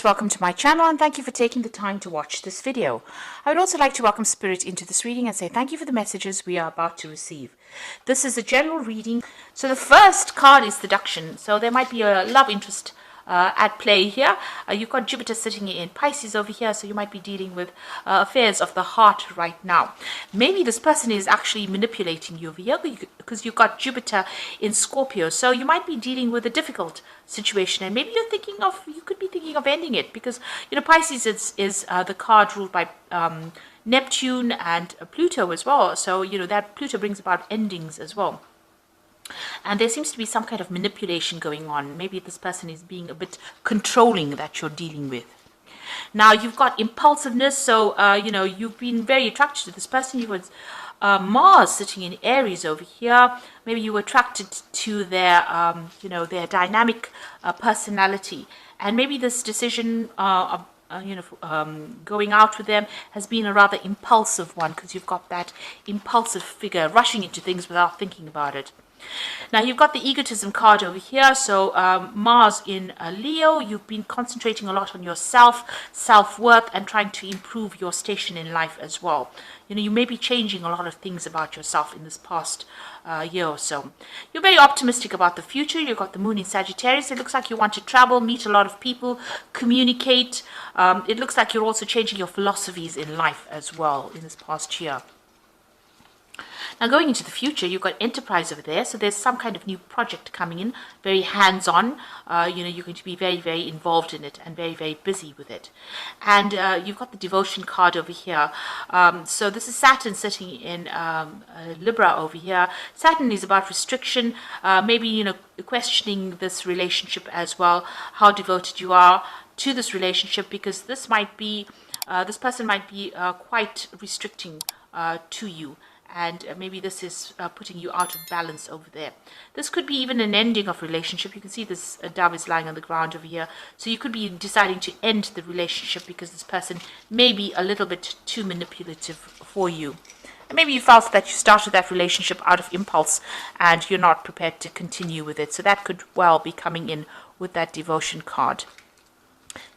welcome to my channel and thank you for taking the time to watch this video. I would also like to welcome Spirit into this reading and say thank you for the messages we are about to receive. This is a general reading. So the first card is seduction. So there might be a love interest at play here. You've got Jupiter sitting in Pisces over here, so you might be dealing with affairs of the heart right now. Maybe this person is actually manipulating you over here because you've got Jupiter in Scorpio, so you might be dealing with a difficult situation, and maybe you could be thinking of ending it because Pisces is the card ruled by Neptune and Pluto as well. So that Pluto brings about endings as well. And there seems to be some kind of manipulation going on. Maybe this person is being a bit controlling that you're dealing with. Now, you've got impulsiveness. So, you've been very attracted to this person. You have Mars sitting in Aries over here. Maybe you were attracted to their dynamic personality. And maybe this decision of going out with them has been a rather impulsive one because you've got that impulsive figure rushing into things without thinking about it. Now, you've got the egotism card over here. So Mars in Leo, you've been concentrating a lot on yourself, self-worth, and trying to improve your station in life as well. You may be changing a lot of things about yourself in this past year or so. You're very optimistic about the future. You've got the moon in Sagittarius. It looks like you want to travel, meet a lot of people, communicate. It looks like you're also changing your philosophies in life as well in this past year. Now, going into the future, you've got enterprise over there. So there's some kind of new project coming in, very hands-on. You're going to be very, very involved in it and very, very busy with it. And you've got the devotion card over here. So this is Saturn sitting in Libra over here. Saturn is about restriction, maybe, questioning this relationship as well, how devoted you are to this relationship, because this person might be quite restricting to you. And maybe this is putting you out of balance over there. This could be even an ending of relationship. You can see this dove is lying on the ground over here. So you could be deciding to end the relationship because this person may be a little bit too manipulative for you. And maybe you felt that you started that relationship out of impulse and you're not prepared to continue with it. So that could well be coming in with that devotion card.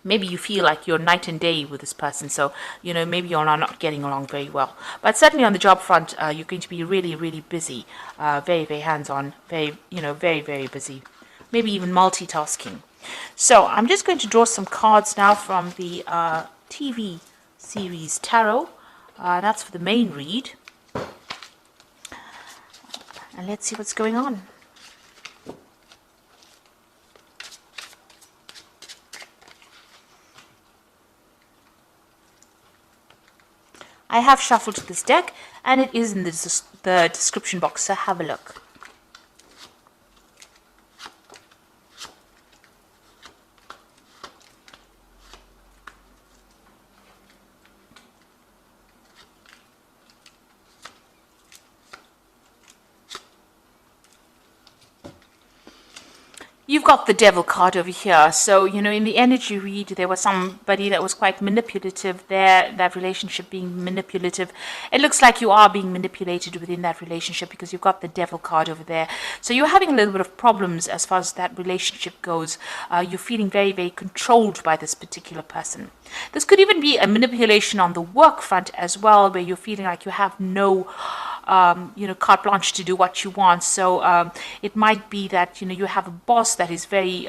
Maybe you feel like you're night and day with this person, so maybe you're not getting along very well. But certainly on the job front, you're going to be really, really busy, very, very hands-on, very, very, very busy, maybe even multitasking. So I'm just going to draw some cards now from the TV series Tarot. That's for the main read, and let's see what's going on. I have shuffled this deck, and it is in the description box, so have a look. You've got the devil card over here. So, in the energy read, there was somebody that was quite manipulative there, that relationship being manipulative. It looks like you are being manipulated within that relationship because you've got the devil card over there. So you're having a little bit of problems as far as that relationship goes. You're feeling very, very controlled by this particular person. This could even be a manipulation on the work front as well, where you're feeling like you have no carte blanche to do what you want. So it might be that you have a boss that is very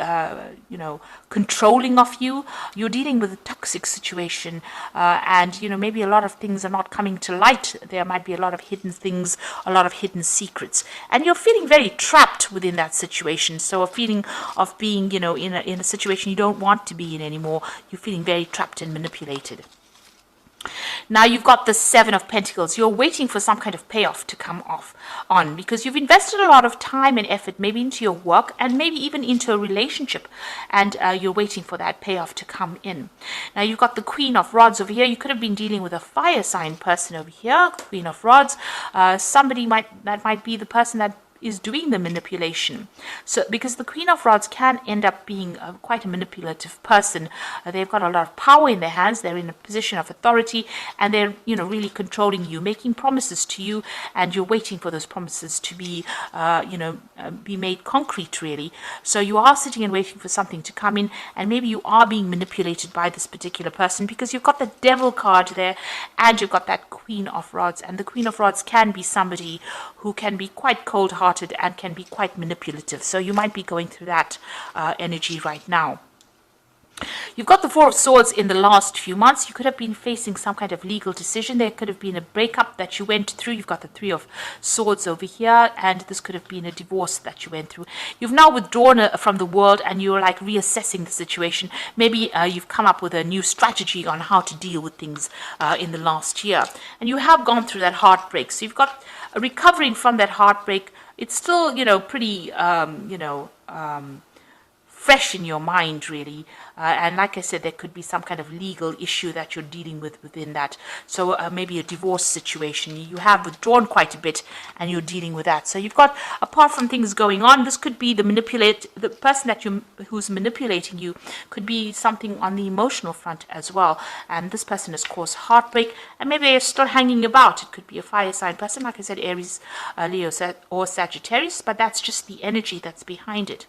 controlling of you. You're dealing with a toxic situation, and maybe a lot of things are not coming to light. There might be a lot of hidden things, a lot of hidden secrets, and you're feeling very trapped within that situation. So a feeling of being in a situation you don't want to be in anymore. You're feeling very trapped and manipulated. Now you've got the Seven of Pentacles. You're waiting for some kind of payoff to come on because you've invested a lot of time and effort, maybe into your work and maybe even into a relationship, and you're waiting for that payoff to come in. Now you've got the Queen of Rods over here. You could have been dealing with a fire sign person over here, Queen of Rods. Somebody that might be the person that is doing the manipulation. So because the Queen of Rods can end up being quite a manipulative person. They've got a lot of power in their hands. They're in a position of authority, and they're, you know, really controlling you, making promises to you, and you're waiting for those promises to be, be made concrete, really. So you are sitting and waiting for something to come in, and maybe you are being manipulated by this particular person because you've got the Devil card there, and you've got that Queen of Rods. And the Queen of Rods can be somebody who can be quite cold-hearted and can be quite manipulative. So you might be going through that energy right now. You've got the Four of Swords in the last few months. You could have been facing some kind of legal decision. There could have been a breakup that you went through. You've got the Three of Swords over here, and this could have been a divorce that you went through. You've now withdrawn from the world, and you're like reassessing the situation. Maybe you've come up with a new strategy on how to deal with things in the last year. And you have gone through that heartbreak. So you've got recovering from that heartbreak. It's still, you know, pretty, fresh in your mind, really. And like I said, there could be some kind of legal issue that you're dealing with within that. So maybe a divorce situation. You have withdrawn quite a bit, and you're dealing with that. So you've got, apart from things going on, this could be the person who's manipulating you could be something on the emotional front as well. And this person has caused heartbreak, and maybe they're still hanging about. It could be a fire sign person, like I said, Aries, Leo, or Sagittarius, but that's just the energy that's behind it.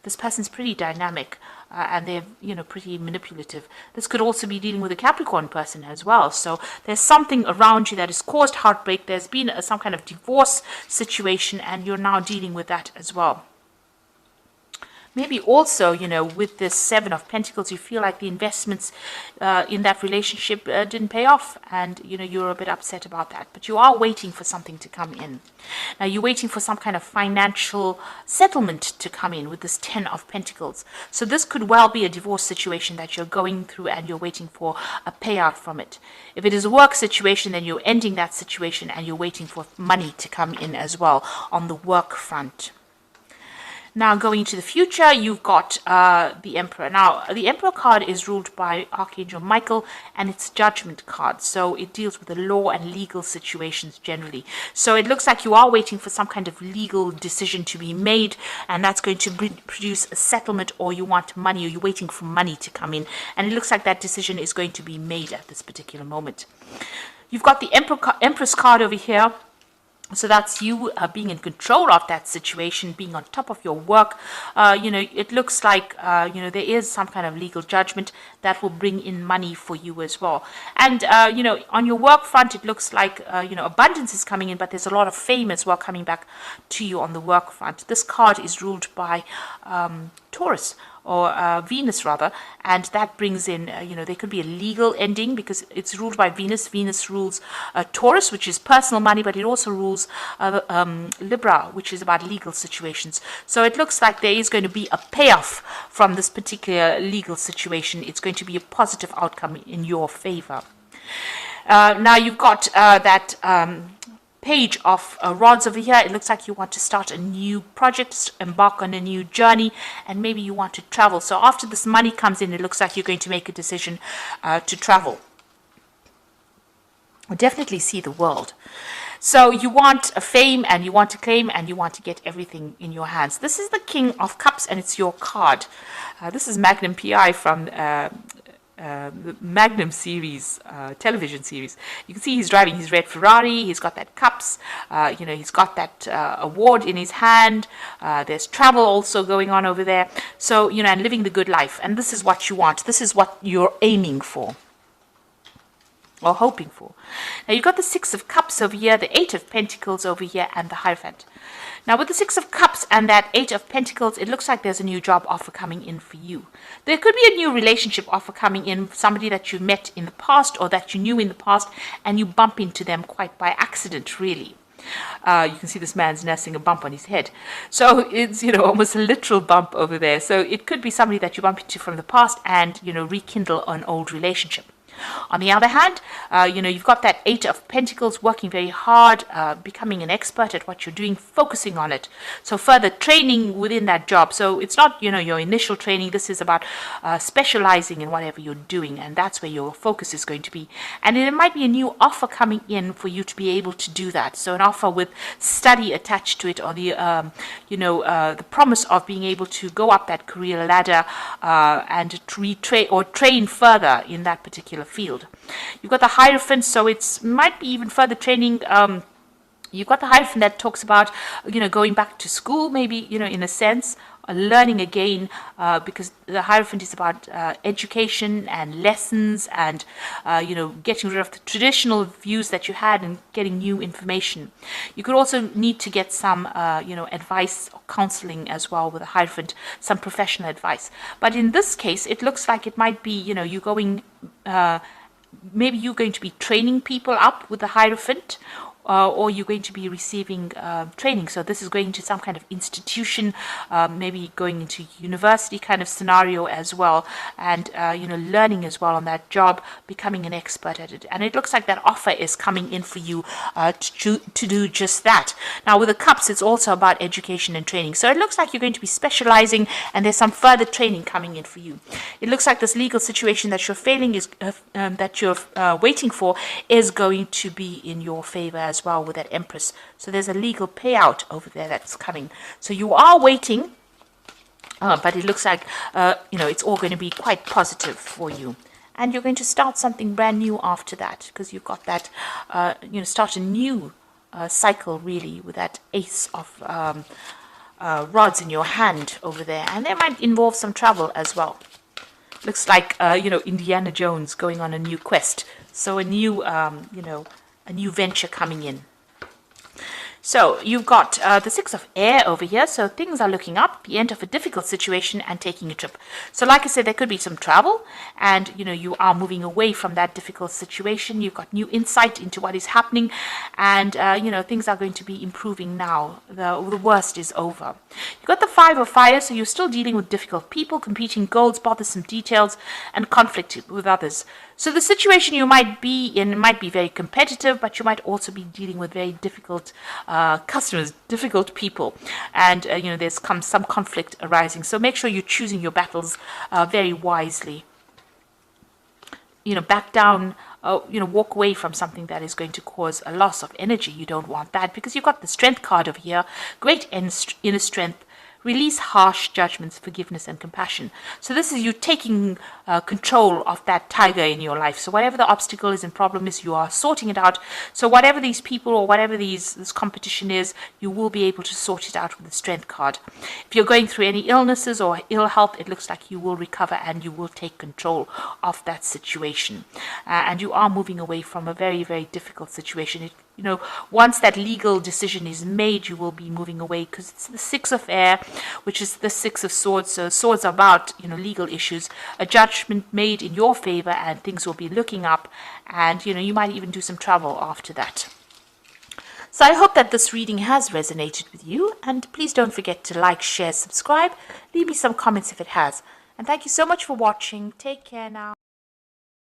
This person's pretty dynamic, and they're, you know, pretty manipulative. This could also be dealing with a Capricorn person as well. So there's something around you that has caused heartbreak. There's been some kind of divorce situation, and you're now dealing with that as well. Maybe also, you know, with this Seven of Pentacles, you feel like the investments in that relationship didn't pay off, and, you know, you're a bit upset about that. But you are waiting for something to come in. Now, you're waiting for some kind of financial settlement to come in with this Ten of Pentacles. So this could well be a divorce situation that you're going through, and you're waiting for a payout from it. If it is a work situation, then you're ending that situation, and you're waiting for money to come in as well on the work front. Now, going into the future, you've got the Emperor. Now, the Emperor card is ruled by Archangel Michael, and it's Judgment card. So it deals with the law and legal situations generally. So it looks like you are waiting for some kind of legal decision to be made, and that's going to produce a settlement, or you want money, or you're waiting for money to come in. And it looks like that decision is going to be made at this particular moment. You've got the Empress card over here. So that's you being in control of that situation, being on top of your work. It looks like, there is some kind of legal judgment that will bring in money for you as well. And, on your work front, it looks like, abundance is coming in, but there's a lot of fame as well coming back to you on the work front. This card is ruled by Taurus, or Venus rather, and that brings in, there could be a legal ending because it's ruled by Venus. Venus rules Taurus, which is personal money, but it also rules Libra, which is about legal situations. So it looks like there is going to be a payoff from this particular legal situation. It's going to be a positive outcome in your favor. Now you've got that Page of Rods over here. It looks like you want to start a new project, embark on a new journey, and maybe you want to travel. So after this money comes in, it looks like you're going to make a decision to travel. Or definitely see the world. So you want a fame, and you want to claim, and you want to get everything in your hands. This is the King of Cups, and it's your card. This is Magnum PI from the Magnum series, television series. You can see he's driving his red Ferrari. He's got that cups. He's got that award in his hand. There's travel also going on over there. So, and living the good life. And this is what you want. This is what you're aiming for, or hoping for. Now you've got the Six of Cups over here, the Eight of Pentacles over here, and the Hierophant. Now with the Six of Cups and that Eight of Pentacles, it looks like there's a new job offer coming in for you. There could be a new relationship offer coming in, somebody that you met in the past or that you knew in the past, and you bump into them quite by accident, really. You can see this man's nursing a bump on his head. So it's, almost a literal bump over there. So it could be somebody that you bump into from the past and, rekindle an old relationship. On the other hand, you've got that Eight of Pentacles, working very hard, becoming an expert at what you're doing, focusing on it. So further training within that job. So it's not, your initial training. This is about specializing in whatever you're doing, and that's where your focus is going to be. And it might be a new offer coming in for you to be able to do that. So an offer with study attached to it, or the promise of being able to go up that career ladder and to retrain or train further in that particular field. You've got the Hierophant, so it might be even further training. You've got the Hierophant that talks about, going back to school, maybe, in a sense, learning again, because the Hierophant is about education and lessons and, getting rid of the traditional views that you had and getting new information. You could also need to get some, advice or counseling as well with the Hierophant, some professional advice. But in this case, it looks like it might be, you going, maybe you're going to be training people up with the Hierophant, or you're going to be receiving training. So this is going to some kind of institution, maybe going into university kind of scenario as well, and learning as well on that job, becoming an expert at it. And it looks like that offer is coming in for you to do just that. Now with the Cups, it's also about education and training. So it looks like you're going to be specializing, and there's some further training coming in for you. It looks like this legal situation that you're failing is that you're waiting for is going to be in your favor as well with that Empress. So there's a legal payout over there that's coming. So you are waiting, but it looks like it's all going to be quite positive for you. And you're going to start something brand new after that, because you've got that, start a new cycle really with that Ace of rods in your hand over there. And that might involve some travel as well. Looks like, Indiana Jones going on a new quest. So a new, a new venture coming in. So you've got the Six of Air over here. So things are looking up, the end of a difficult situation and taking a trip. So like I said, there could be some travel, and you are moving away from that difficult situation. You've got new insight into what is happening, and things are going to be improving now. The worst is over. You've got the Five of Fire, so you're still dealing with difficult people, competing goals, bothersome details, and conflict with others. So the situation you might be in might be very competitive, but you might also be dealing with very difficult customers, difficult people, and there's some conflict arising. So make sure you're choosing your battles very wisely. Back down, walk away from something that is going to cause a loss of energy. You don't want that, because you've got the Strength card over here, great inner strength. Release harsh judgments, forgiveness, and compassion. So this is you taking control of that tiger in your life. So whatever the obstacle is and problem is, you are sorting it out. So whatever these people or whatever this competition is, you will be able to sort it out with the Strength card. If you're going through any illnesses or ill health, it looks like you will recover and you will take control of that situation. And you are moving away from a very, very difficult situation. Once that legal decision is made, you will be moving away, because it's the Six of Air, which is the Six of Swords. So swords are about, legal issues, a judgment made in your favor, and things will be looking up, and, you might even do some travel after that. So I hope that this reading has resonated with you, and please don't forget to like, share, subscribe, leave me some comments if it has. And thank you so much for watching. Take care now.